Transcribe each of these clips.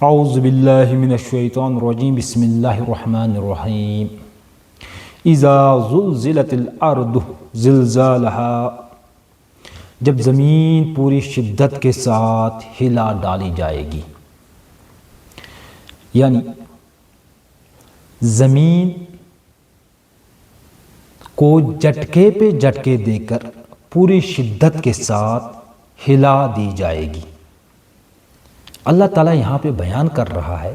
اعوذ باللہ من الشیطان الرجیم بسم اللہ الرحمن الرحیم اذا زلزلت الارض زلزالها، جب زمین پوری شدت کے ساتھ ہلا ڈالی جائے گی، یعنی زمین کو جھٹکے پہ جھٹکے دے کر پوری شدت کے ساتھ ہلا دی جائے گی۔ اللہ تعالیٰ یہاں پہ بیان کر رہا ہے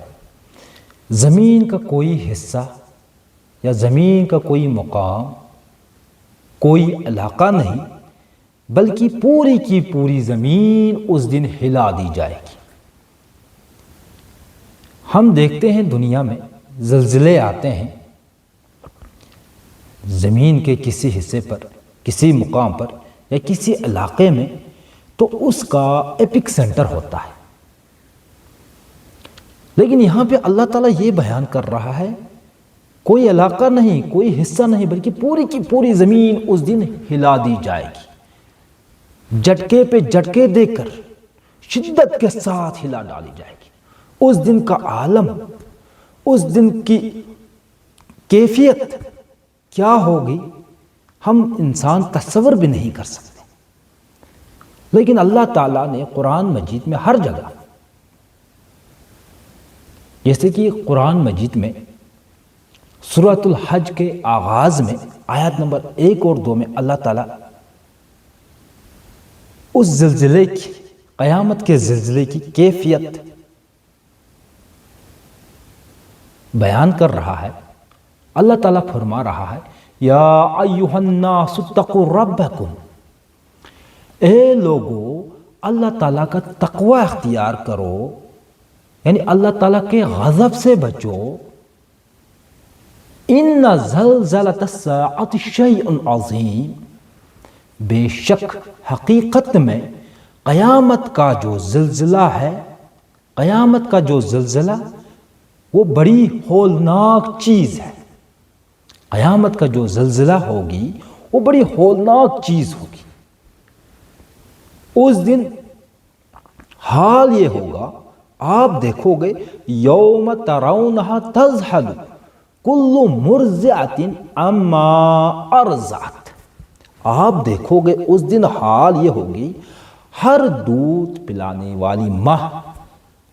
زمین کا کوئی حصہ یا زمین کا کوئی مقام، کوئی علاقہ نہیں، بلکہ پوری کی پوری زمین اس دن ہلا دی جائے گی۔ ہم دیکھتے ہیں دنیا میں زلزلے آتے ہیں، زمین کے کسی حصے پر، کسی مقام پر یا کسی علاقے میں، تو اس کا ایپک سینٹر ہوتا ہے۔ لیکن یہاں پہ اللہ تعالیٰ یہ بیان کر رہا ہے کوئی علاقہ نہیں، کوئی حصہ نہیں، بلکہ پوری کی پوری زمین اس دن ہلا دی جائے گی، جھٹکے پہ جھٹکے دے کر شدت کے ساتھ ہلا ڈالی جائے گی۔ اس دن کا عالم، اس دن کی کیفیت کیا ہوگی ہم انسان تصور بھی نہیں کر سکتے۔ لیکن اللہ تعالیٰ نے قرآن مجید میں ہر جگہ، جیسے کہ قرآن مجید میں سورۃ الحج کے آغاز میں آیات نمبر 1 اور 2 میں اللہ تعالیٰ اس زلزلے کی، قیامت کے زلزلے کی کیفیت بیان کر رہا ہے۔ اللہ تعالیٰ فرما رہا ہے یا ایھا الناس اتقوا ربکم، اے لوگو اللہ تعالیٰ کا تقوی اختیار کرو، یعنی اللہ تعالیٰ کے غضب سے بچو۔ ان زلزلۃ الساعۃ شیء عظیم، بے شک حقیقت میں قیامت کا جو زلزلہ ہے، قیامت کا جو زلزلہ وہ بڑی ہولناک چیز ہے۔ قیامت کا جو زلزلہ ہوگی وہ بڑی ہولناک چیز ہوگی۔ اس دن حال یہ ہوگا، آپ دیکھو گے یوم ترونہا تذہل کل مرضعۃ عما ارضعت، آپ دیکھو گے اس دن حال یہ ہوگی ہر دودھ پلانے والی ماں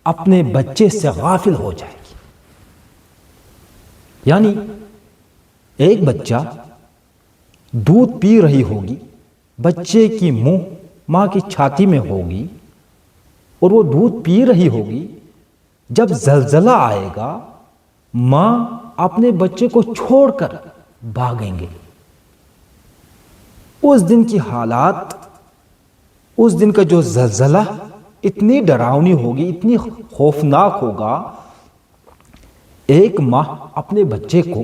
اپنے بچے سے غافل ہو جائے گی۔ یعنی ایک بچہ دودھ پی رہی ہوگی، بچے کی منہ ماں کی چھاتی میں ہوگی اور وہ دودھ پی رہی ہوگی۔ جب زلزلہ آئے گا ماں اپنے بچے کو چھوڑ کر بھاگیں گے۔ اس دن کی حالات، اس دن کا جو زلزلہ اتنی ڈراؤنی ہوگی، اتنی خوفناک ہوگا۔ ایک ماں اپنے بچے کو،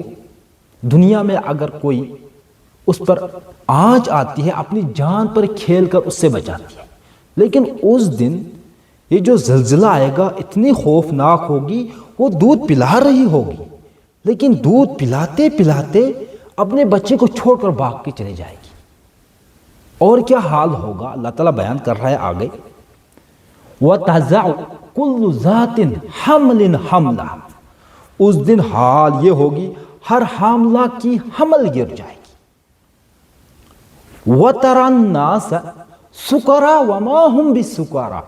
دنیا میں اگر کوئی اس پر آنچ آتی ہے اپنی جان پر کھیل کر اس سے بچاتی ہے، لیکن اس دن یہ جو زلزلہ آئے گا اتنی خوفناک ہوگی، وہ دودھ پلا رہی ہوگی لیکن دودھ پلاتے پلاتے اپنے بچے کو چھوڑ کر بھاگ کے چلے جائے گی۔ اور کیا حال ہوگا اللہ تعالیٰ بیان کر رہا ہے آگے، وَتَضَعُ كُلُّ ذَاتٍ حَمْلٍ حَمْلَهَا، اس دن حال یہ ہوگی ہر حاملہ کی حمل گر جائے گی۔ وَتَرَى النَّاسَ سُكَارَىٰ وَمَا هُمْ بِسُكَارَىٰ،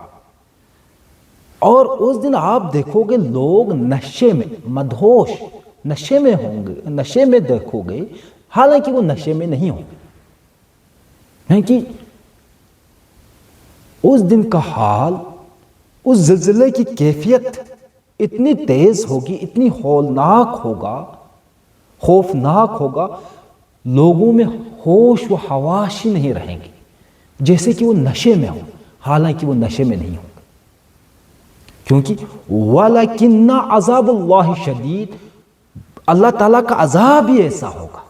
اور اس دن آپ دیکھو گے لوگ نشے میں، مدہوش نشے میں ہوں گے، نشے میں دیکھو گے حالانکہ وہ نشے میں نہیں ہوں گے۔ کہ اس دن کا حال، اس زلزلے کی کیفیت اتنی تیز ہوگی، اتنی ہولناک ہوگا، خوفناک ہوگا، لوگوں میں ہوش و حواس ہی نہیں رہیں گے، جیسے کہ وہ نشے میں ہوں حالانکہ وہ نشے میں نہیں ہوں گے۔ کیونکہ وَلَكِنَّ عَذَابُ اللَّهِ شَدِيدٌ، اللہ تعالیٰ کا عذاب ہی ایسا ہوگا